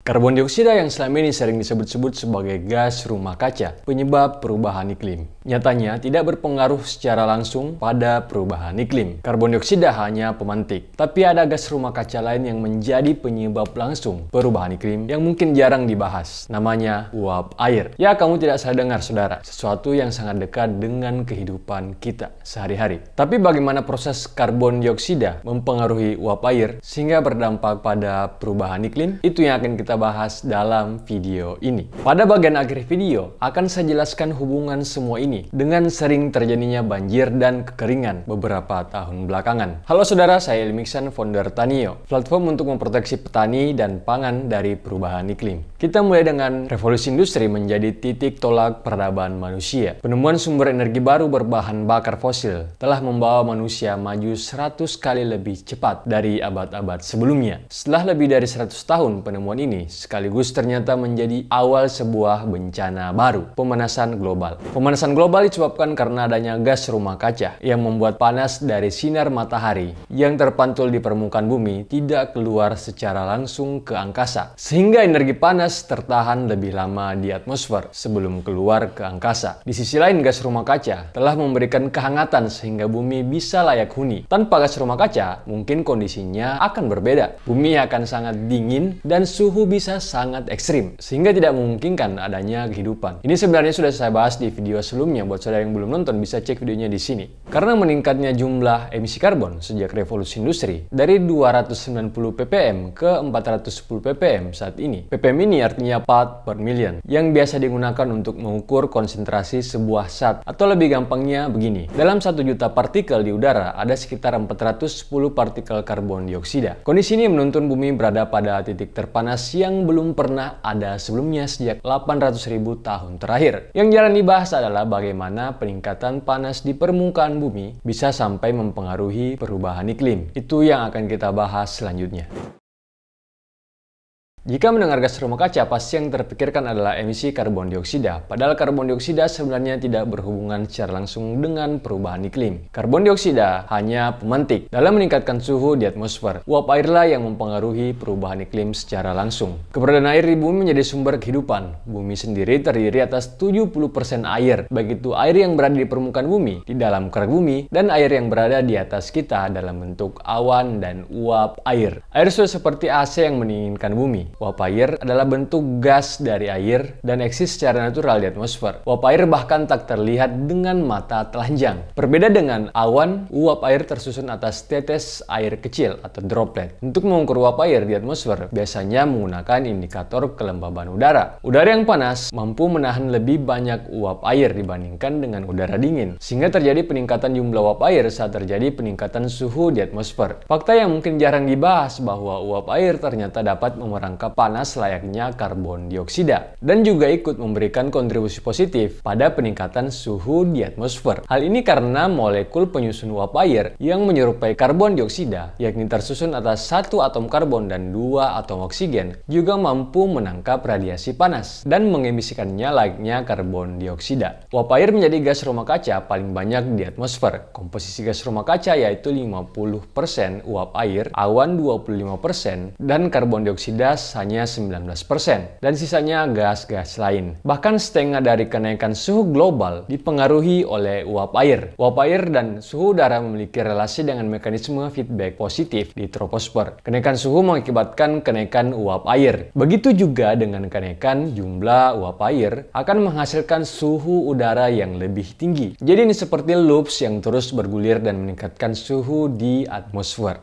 Karbon dioksida yang selama ini sering disebut-sebut sebagai gas rumah kaca, penyebab perubahan iklim. Nyatanya tidak berpengaruh secara langsung pada perubahan iklim. Karbon dioksida hanya pemantik, tapi ada gas rumah kaca lain yang menjadi penyebab langsung perubahan iklim yang mungkin jarang dibahas. Namanya uap air. Ya, kamu tidak salah dengar, saudara. Sesuatu yang sangat dekat dengan kehidupan kita sehari-hari. Tapi bagaimana proses karbon dioksida mempengaruhi uap air sehingga berdampak pada perubahan iklim? Itu yang akan kita bahas dalam video ini. Pada bagian akhir video, akan saya jelaskan hubungan semua ini dengan sering terjadinya banjir dan kekeringan beberapa tahun belakangan. Halo saudara, saya Ilmiksan, founder Tanio, platform untuk memproteksi petani dan pangan dari perubahan iklim. Kita mulai dengan revolusi industri menjadi titik tolak peradaban manusia. Penemuan sumber energi baru berbahan bakar fosil telah membawa manusia maju 100 kali lebih cepat dari abad-abad sebelumnya. Setelah lebih dari 100 tahun, penemuan ini sekaligus ternyata menjadi awal sebuah bencana baru, pemanasan global. Pemanasan global disebabkan karena adanya gas rumah kaca yang membuat panas dari sinar matahari yang terpantul di permukaan bumi tidak keluar secara langsung ke angkasa, sehingga energi panas tertahan lebih lama di atmosfer sebelum keluar ke angkasa. Di sisi lain, gas rumah kaca telah memberikan kehangatan sehingga bumi bisa layak huni. Tanpa gas rumah kaca, mungkin kondisinya akan berbeda. Bumi akan sangat dingin dan suhu bisa sangat ekstrim, sehingga tidak memungkinkan adanya kehidupan. Ini sebenarnya sudah saya bahas di video sebelumnya. Buat saudara yang belum nonton, bisa cek videonya di sini. Karena meningkatnya jumlah emisi karbon sejak revolusi industri dari 290 ppm ke 410 ppm saat ini. ppm ini artinya part per million, yang biasa digunakan untuk mengukur konsentrasi sebuah zat. Atau lebih gampangnya begini, dalam 1 juta partikel di udara ada sekitar 410 partikel karbon dioksida. Kondisi ini menuntun bumi berada pada titik terpanas yang belum pernah ada sebelumnya sejak 800.000 tahun terakhir. Yang jarang dibahas adalah bagaimana peningkatan panas di permukaan bumi bisa sampai mempengaruhi perubahan iklim. Itu yang akan kita bahas selanjutnya. Jika mendengar gas rumah kaca, pasti yang terpikirkan adalah emisi karbon dioksida. Padahal karbon dioksida sebenarnya tidak berhubungan secara langsung dengan perubahan iklim. Karbon dioksida hanya pemantik dalam meningkatkan suhu di atmosfer. Uap airlah yang mempengaruhi perubahan iklim secara langsung. Keberadaan air di bumi menjadi sumber kehidupan. Bumi sendiri terdiri atas 70% air, baik itu air yang berada di permukaan bumi, di dalam kerak bumi, dan air yang berada di atas kita dalam bentuk awan dan uap air. Air sudah seperti AC yang mendinginkan bumi. Uap air adalah bentuk gas dari air dan eksis secara natural di atmosfer. Uap air bahkan tak terlihat dengan mata telanjang. Berbeda dengan awan, uap air tersusun atas tetes air kecil atau droplet. Untuk mengukur uap air di atmosfer, biasanya menggunakan indikator kelembaban udara. Udara yang panas mampu menahan lebih banyak uap air dibandingkan dengan udara dingin, sehingga terjadi peningkatan jumlah uap air saat terjadi peningkatan suhu di atmosfer. Fakta yang mungkin jarang dibahas bahwa uap air ternyata dapat memerangkap panas layaknya karbon dioksida dan juga ikut memberikan kontribusi positif pada peningkatan suhu di atmosfer. Hal ini karena molekul penyusun uap air yang menyerupai karbon dioksida, yakni tersusun atas 1 atom karbon dan 2 atom oksigen, juga mampu menangkap radiasi panas dan mengemisikannya layaknya karbon dioksida. Uap air menjadi gas rumah kaca paling banyak di atmosfer. Komposisi gas rumah kaca yaitu 50% uap air, awan 25%, dan karbon dioksida hanya 19%, dan sisanya gas-gas lain. Bahkan setengah dari kenaikan suhu global dipengaruhi oleh uap air. Uap air dan suhu udara memiliki relasi dengan mekanisme feedback positif di troposfer. Kenaikan suhu mengakibatkan kenaikan uap air. Begitu juga dengan kenaikan jumlah uap air akan menghasilkan suhu udara yang lebih tinggi. Jadi ini seperti loops yang terus bergulir dan meningkatkan suhu di atmosfer.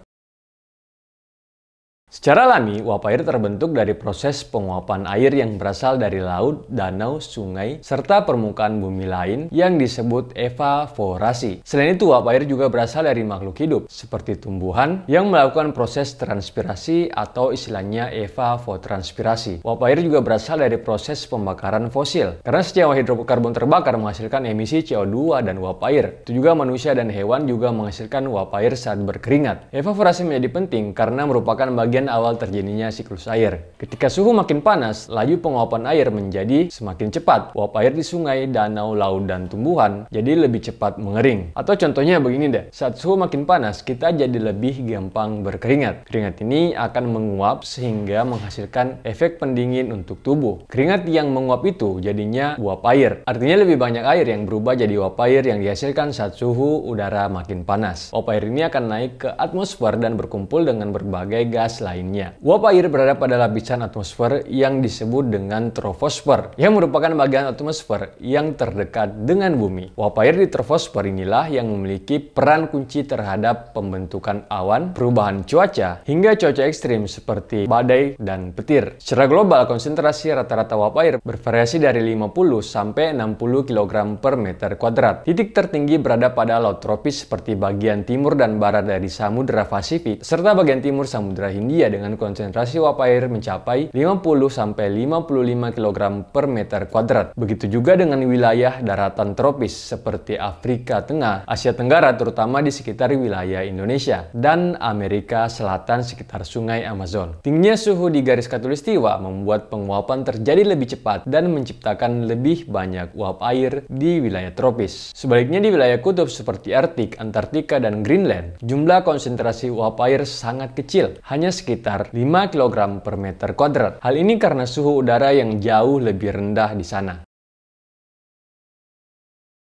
Secara alami, uap air terbentuk dari proses penguapan air yang berasal dari laut, danau, sungai, serta permukaan bumi lain yang disebut evaporasi. Selain itu, uap air juga berasal dari makhluk hidup, seperti tumbuhan yang melakukan proses transpirasi atau istilahnya evapotranspirasi. Uap air juga berasal dari proses pembakaran fosil, karena senyawa hidrokarbon terbakar menghasilkan emisi CO2 dan uap air. Itu juga manusia dan hewan juga menghasilkan uap air saat berkeringat. Evaporasi menjadi penting karena merupakan bagian bagian awal terjadinya siklus air. Ketika suhu makin panas, laju penguapan air menjadi semakin cepat. Uap air di sungai, danau, laut, dan tumbuhan jadi lebih cepat mengering. Atau contohnya begini deh, saat suhu makin panas, kita jadi lebih gampang berkeringat. Keringat ini akan menguap sehingga menghasilkan efek pendingin untuk tubuh. Keringat yang menguap itu jadinya uap air. Artinya lebih banyak air yang berubah jadi uap air yang dihasilkan saat suhu udara makin panas. Uap air ini akan naik ke atmosfer dan berkumpul dengan berbagai gas lainnya. Uap air berada pada lapisan atmosfer yang disebut dengan troposfer, yang merupakan bagian atmosfer yang terdekat dengan bumi. Uap air di troposfer inilah yang memiliki peran kunci terhadap pembentukan awan, perubahan cuaca, hingga cuaca ekstrim seperti badai dan petir. Secara global, konsentrasi rata-rata uap air bervariasi dari 50 sampai 60 kg per meter kuadrat. Titik tertinggi berada pada laut tropis seperti bagian timur dan barat dari Samudra Pasifik, serta bagian timur Samudra Hindia dengan konsentrasi uap air mencapai 50-55 kg per meter kuadrat. Begitu juga dengan wilayah daratan tropis seperti Afrika Tengah, Asia Tenggara terutama di sekitar wilayah Indonesia, dan Amerika Selatan sekitar sungai Amazon. Tingginya suhu di garis khatulistiwa membuat penguapan terjadi lebih cepat dan menciptakan lebih banyak uap air di wilayah tropis. Sebaliknya di wilayah kutub seperti Arktik, Antartika, dan Greenland, jumlah konsentrasi uap air sangat kecil, hanya sekitar 5 kg per meter kuadrat. Hal ini karena suhu udara yang jauh lebih rendah di sana.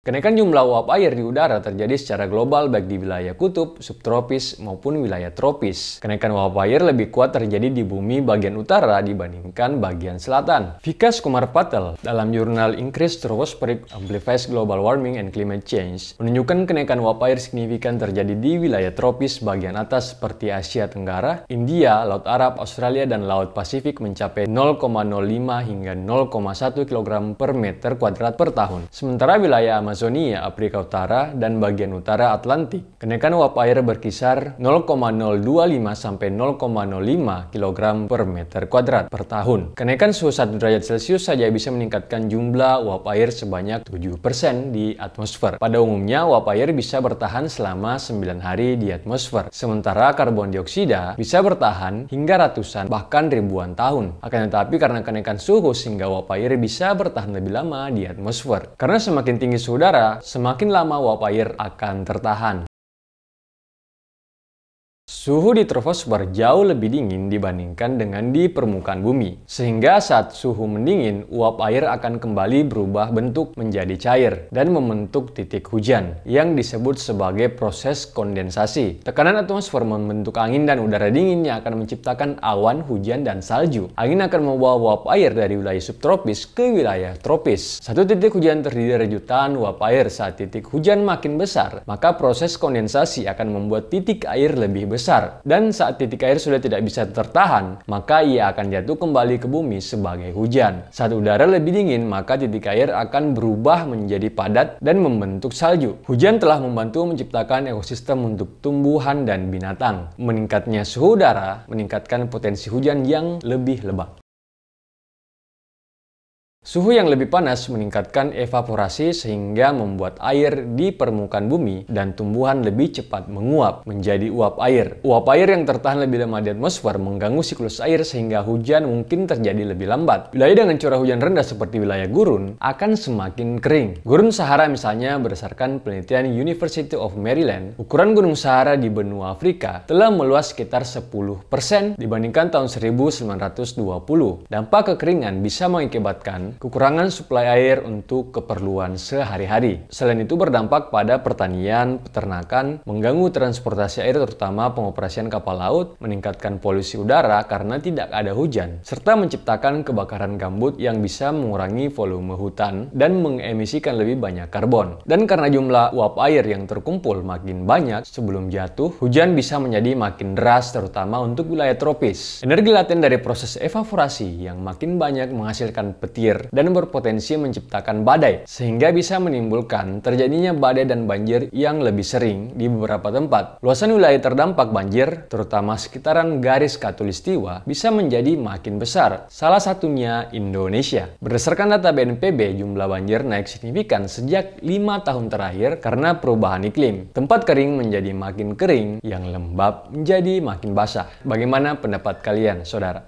Kenaikan jumlah uap air di udara terjadi secara global baik di wilayah kutub, subtropis, maupun wilayah tropis. Kenaikan uap air lebih kuat terjadi di bumi bagian utara dibandingkan bagian selatan. Vikas Kumar Patel dalam jurnal Increased Tropospheric Amplifies Global Warming and Climate Change menunjukkan kenaikan uap air signifikan terjadi di wilayah tropis bagian atas seperti Asia Tenggara, India, Laut Arab, Australia, dan Laut Pasifik mencapai 0,05 hingga 0,1 kg per meter kuadrat per tahun. Sementara wilayah Amazonia, Afrika Utara, dan bagian utara Atlantik, kenaikan uap air berkisar 0,025 sampai 0,05 kg per meter kuadrat per tahun. Kenaikan suhu 1 derajat Celcius saja bisa meningkatkan jumlah uap air sebanyak 7% di atmosfer. Pada umumnya, uap air bisa bertahan selama 9 hari di atmosfer, sementara karbon dioksida bisa bertahan hingga ratusan bahkan ribuan tahun. Akan tetapi karena kenaikan suhu sehingga uap air bisa bertahan lebih lama di atmosfer. Karena semakin tinggi suhu udara, semakin lama uap air akan tertahan. Suhu di troposfer jauh lebih dingin dibandingkan dengan di permukaan bumi. Sehingga saat suhu mendingin, uap air akan kembali berubah bentuk menjadi cair dan membentuk titik hujan yang disebut sebagai proses kondensasi. Tekanan atmosfer membentuk angin dan udara dingin yang akan menciptakan awan, hujan, dan salju. Angin akan membawa uap air dari wilayah subtropis ke wilayah tropis. Satu titik hujan terdiri dari jutaan uap air. Saat titik hujan makin besar, maka proses kondensasi akan membuat titik air lebih besar. Dan saat titik air sudah tidak bisa tertahan, maka ia akan jatuh kembali ke bumi sebagai hujan. Saat udara lebih dingin, maka titik air akan berubah menjadi padat dan membentuk salju. Hujan telah membantu menciptakan ekosistem untuk tumbuhan dan binatang. Meningkatnya suhu udara meningkatkan potensi hujan yang lebih lebat. Suhu yang lebih panas meningkatkan evaporasi sehingga membuat air di permukaan bumi dan tumbuhan lebih cepat menguap menjadi uap air. Uap air yang tertahan lebih lama di atmosfer mengganggu siklus air sehingga hujan mungkin terjadi lebih lambat. Wilayah dengan curah hujan rendah seperti wilayah gurun akan semakin kering. Gurun Sahara misalnya, berdasarkan penelitian University of Maryland, ukuran gunung Sahara di benua Afrika telah meluas sekitar 10% dibandingkan tahun 1920. Dampak kekeringan bisa mengakibatkan kekurangan suplai air untuk keperluan sehari-hari. Selain itu berdampak pada pertanian, peternakan, mengganggu transportasi air terutama pengoperasian kapal laut, meningkatkan polusi udara karena tidak ada hujan, serta menciptakan kebakaran gambut yang bisa mengurangi volume hutan dan mengemisikan lebih banyak karbon. Dan karena jumlah uap air yang terkumpul makin banyak sebelum jatuh, hujan bisa menjadi makin deras terutama untuk wilayah tropis. Energi laten dari proses evaporasi yang makin banyak menghasilkan petir, banjir dan berpotensi menciptakan badai, sehingga bisa menimbulkan terjadinya badai dan banjir yang lebih sering di beberapa tempat. Luasan wilayah terdampak banjir, terutama sekitaran garis khatulistiwa, bisa menjadi makin besar, salah satunya Indonesia. Berdasarkan data BNPB, jumlah banjir naik signifikan sejak 5 tahun terakhir karena perubahan iklim. Tempat kering menjadi makin kering, yang lembab menjadi makin basah. Bagaimana pendapat kalian, saudara?